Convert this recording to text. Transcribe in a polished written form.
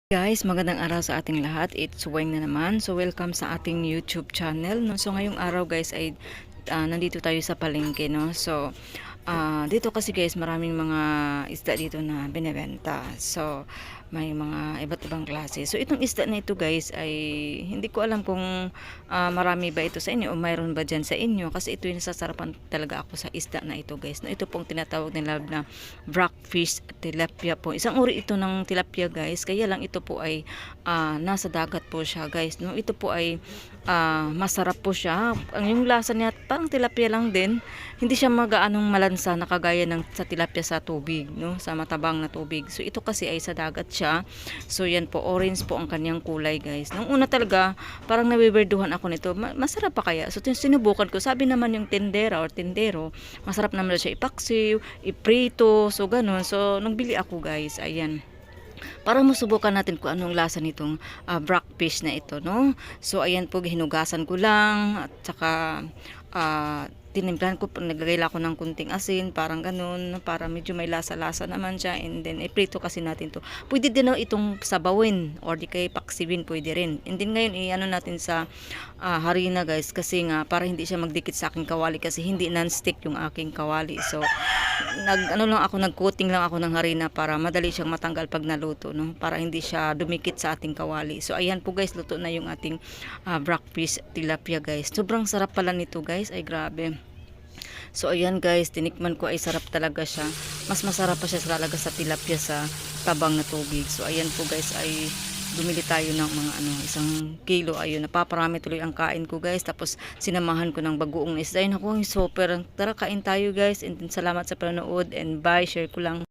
Guys, magandang araw sa ating lahat. It's Weng na naman. So, welcome sa ating YouTube channel. No? So, ngayong araw guys ay nandito tayo sa palengke. No? So, dito kasi guys maraming mga isda dito na binebenta. So, may mga iba't ibang klase. So, itong isda na ito guys ay hindi ko alam kung marami ba ito sa inyo o mayroon ba dyan sa inyo. Kasi ito yung nasasarapan talaga ako sa isda na ito guys. No? Ito pong tinatawag nila na blackfish tilapia po. Isang uri ito ng tilapia guys. Kaya lang ito po ay nasa dagat po siya guys. No? Ito po ay masarap po siya. Yung lasa niya parang tilapia lang din. Hindi siya magaanong malansa na kagaya ng sa tilapia sa tubig, no? Sa matabang na tubig. So ito kasi ay sa dagat siya. So yan po, orange po ang kanyang kulay guys. Nung una talaga, parang nawiwerduhan ako nito. Masarap pa kaya? So sinubukan ko. Sabi naman yung tendera or tendero, masarap naman siya ipaksiw, iprito, so ganun. So nagbili ako guys. Ayan. Para masubukan natin kung anong lasa nitong blackfish na ito, no? So ayan po, hinugasan ko lang at saka tinimplahan ko, naglagay ako ng kunting asin, parang ganun, para medyo may lasa-lasa naman siya, and then iprito kasi natin to. Pwede din itong sabawin or di kay paksiwin, pwede rin. And then ngayon i-ano natin sa harina guys, kasi nga para hindi siya magdikit sa aking kawali, kasi hindi non-stick yung aking kawali. So nag-coating lang ako ng harina para madali siyang matanggal pag naluto, no? Para hindi siya dumikit sa ating kawali. So ayan po guys, luto na yung ating blackfish tilapia guys. Sobrang sarap pala nito guys, ay grabe. So ayan guys, tinikman ko, ay sarap talaga siya. Mas masarap pa siya talaga sa tilapia sa tabang na tubig. So ayan po guys, ay bumili tayo ng mga 1 kilo. Ayun, napaparami tuloy ang kain ko guys. Tapos sinamahan ko ng bagoong isda. Ayun ako, super. Tara, kain tayo guys. And salamat sa panonood, and bye. Share ko lang.